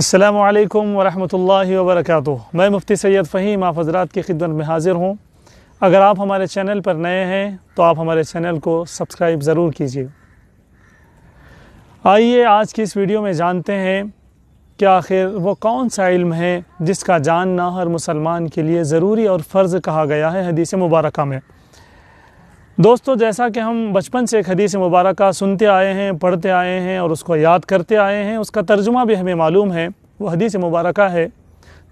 السلام علیکم ورحمۃ اللہ وبرکاتہ۔ میں مفتی سید فہیم آپ حضرات کی خدمت میں حاضر ہوں۔ اگر آپ ہمارے چینل پر نئے ہیں تو آپ ہمارے چینل کو سبسکرائب ضرور کیجیے۔ آئیے آج کی اس ویڈیو میں جانتے ہیں کہ آخر وہ کون سا علم ہے جس کا جاننا ہر مسلمان کے لیے ضروری اور فرض کہا گیا ہے حدیث مبارکہ میں۔ دوستو، جیسا کہ ہم بچپن سے ایک حدیث مبارکہ سنتے آئے ہیں، پڑھتے آئے ہیں اور اس کو یاد کرتے آئے ہیں، اس کا ترجمہ بھی ہمیں معلوم ہے۔ وہ حدیث مبارکہ ہے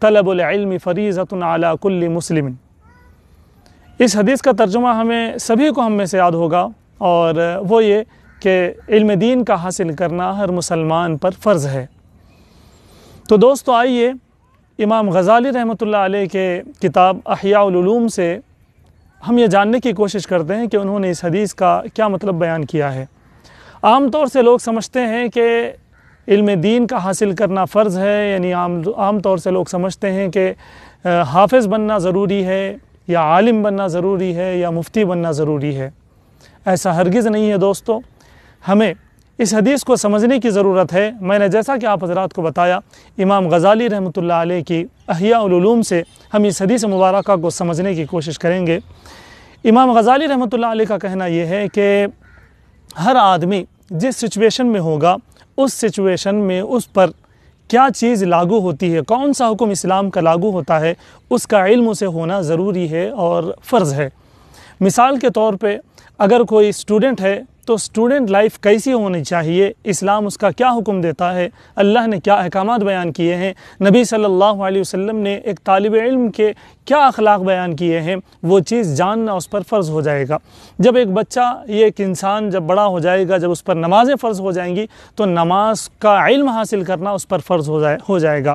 طلب العلم فریضۃ علی کل مسلم۔ اس حدیث کا ترجمہ ہمیں سبھی کو ہم میں سے یاد ہوگا، اور وہ یہ کہ علم دین کا حاصل کرنا ہر مسلمان پر فرض ہے۔ تو دوستو آئیے امام غزالی رحمۃ اللہ علیہ کے کتاب احیاء العلوم سے ہم یہ جاننے کی کوشش کرتے ہیں کہ انہوں نے اس حدیث کا کیا مطلب بیان کیا ہے۔ عام طور سے لوگ سمجھتے ہیں کہ علم دین کا حاصل کرنا فرض ہے، یعنی عام طور سے لوگ سمجھتے ہیں کہ حافظ بننا ضروری ہے، یا عالم بننا ضروری ہے، یا مفتی بننا ضروری ہے۔ ایسا ہرگز نہیں ہے دوستو۔ ہمیں اس حدیث کو سمجھنے کی ضرورت ہے۔ میں نے جیسا کہ آپ حضرات کو بتایا، امام غزالی رحمۃ اللہ علیہ کی احیاء العلوم سے ہم اس حدیث مبارکہ کو سمجھنے کی کوشش کریں گے۔ امام غزالی رحمۃ اللہ علیہ کا کہنا یہ ہے کہ ہر آدمی جس سچویشن میں ہوگا، اس سچویشن میں اس پر کیا چیز لاگو ہوتی ہے، کون سا حکم اسلام کا لاگو ہوتا ہے، اس کا علم اسے ہونا ضروری ہے اور فرض ہے۔ مثال کے طور پہ اگر کوئی اسٹوڈنٹ ہے تو اسٹوڈنٹ لائف کیسی ہونی چاہیے، اسلام اس کا کیا حکم دیتا ہے، اللہ نے کیا احکامات بیان کیے ہیں، نبی صلی اللہ علیہ وسلم نے ایک طالب علم کے کیا اخلاق بیان کیے ہیں، وہ چیز جاننا اس پر فرض ہو جائے گا۔ جب ایک بچہ، یہ ایک انسان جب بڑا ہو جائے گا، جب اس پر نمازیں فرض ہو جائیں گی تو نماز کا علم حاصل کرنا اس پر فرض ہو جائے گا۔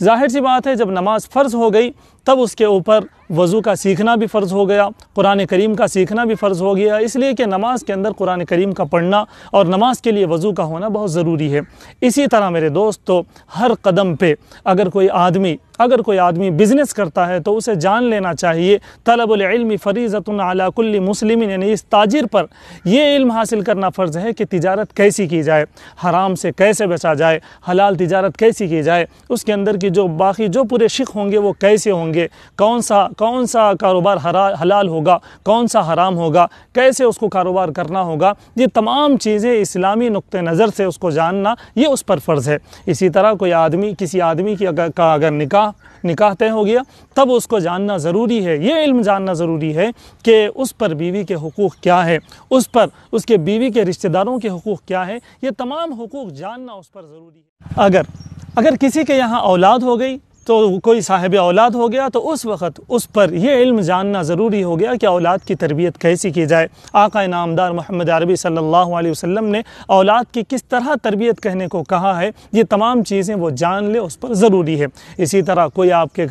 ظاہر سی بات ہے، جب نماز فرض ہو گئی تب اس کے اوپر وضو کا سیکھنا بھی فرض ہو گیا، قرآن کریم کا سیکھنا بھی فرض ہو گیا، اس لیے کہ نماز کے اندر قرآن کریم کا پڑھنا اور نماز کے لیے وضو کا ہونا بہت ضروری ہے۔ اسی طرح میرے دوستو، ہر قدم پہ اگر کوئی آدمی بزنس کرتا ہے تو اسے جان لینا چاہیے طلب العلم فریضۃ علی کل مسلم، یعنی اس تاجر پر یہ علم حاصل کرنا فرض ہے کہ تجارت کیسی کی جائے، حرام سے کیسے بچا جائے، حلال تجارت کیسی کی جائے، اس کے اندر کی باقی جو پورے شق ہوں گے وہ کیسے ہوں گے، کون سا کاروبار حلال ہوگا، کون سا حرام ہوگا، کیسے اس کو کاروبار کرنا ہوگا، یہ تمام چیزیں اسلامی نقطہ نظر سے اس کو جاننا یہ اس پر فرض ہے۔ اسی طرح کسی آدمی کا اگر نکاح طے ہو گیا تب اس کو جاننا ضروری ہے، یہ علم جاننا ضروری ہے کہ اس پر بیوی کے حقوق کیا ہے، اس کے بیوی کے رشتہ داروں کے حقوق کیا ہے، یہ تمام حقوق جاننا اس پر ضروری ہے۔ اگر کسی کے یہاں اولاد ہو گئی تو کوئی صاحب اولاد ہو گیا تو اس وقت اس پر یہ علم جاننا ضروری ہو گیا کہ اولاد کی تربیت کیسی کی جائے۔ آقا نامدار محمد عربی صلی اللہ علیہ وسلم نے اولاد کی کس طرح تربیت کہنے کو کہا ہے، یہ تمام چیزیں وہ جان لے، اس پر ضروری ہے۔ اسی طرح کوئی آپ کے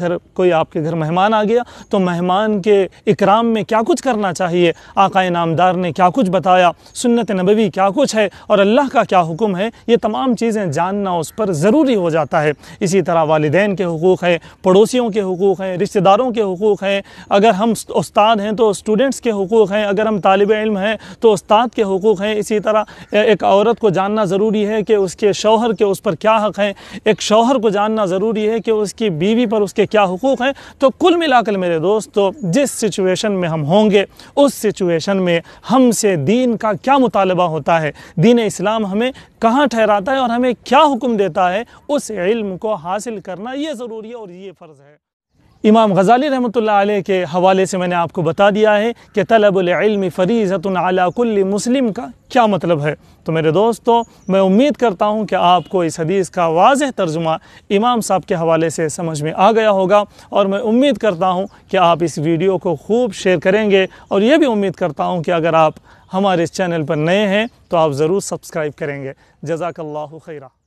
گھر مہمان آ گیا تو مہمان کے اکرام میں کیا کچھ کرنا چاہیے، آقا نامدار نے کیا کچھ بتایا، سنت نبوی کیا کچھ ہے اور اللہ کا کیا حکم ہے، یہ تمام چیزیں جاننا اس پر ضروری ہو جاتا ہے۔ اسی طرح والدین کے حقوق ہیں، پڑوسیوں کے حقوق ہیں، رشتہ داروں کے حقوق ہیں، اگر ہم استاد ہیں تو اسٹوڈنٹس کے حقوق ہیں، اگر ہم طالب علم ہیں تو استاد کے حقوق ہیں۔ اسی طرح ایک عورت کو جاننا ضروری ہے کہ اس کے شوہر کے اس پر کیا حق ہیں، ایک شوہر کو جاننا ضروری ہے کہ اس کی بیوی پر اس کے کیا حقوق ہیں۔ تو کل ملا کر میرے دوستو، جس سچویشن میں ہم ہوں گے اس سچویشن میں ہم سے دین کا کیا مطالبہ ہوتا ہے، دین اسلام ہمیں کہاں ٹھہراتا ہے اور ہمیں کیا حکم دیتا ہے، اس علم کو حاصل کرنا یہ ضروری ہے اور یہ فرض ہے۔ امام غزالی رحمۃ اللہ علیہ کے حوالے سے میں نے آپ کو بتا دیا ہے کہ طلب العلم فریضۃ علی کل مسلم کا کیا مطلب ہے۔ تو میرے دوستو، میں امید کرتا ہوں کہ آپ کو اس حدیث کا واضح ترجمہ امام صاحب کے حوالے سے سمجھ میں آ گیا ہوگا، اور میں امید کرتا ہوں کہ آپ اس ویڈیو کو خوب شیئر کریں گے، اور یہ بھی امید کرتا ہوں کہ اگر آپ ہمارے اس چینل پر نئے ہیں تو آپ ضرور سبسکرائب کریں گے۔ جزاک اللہ خیرہ۔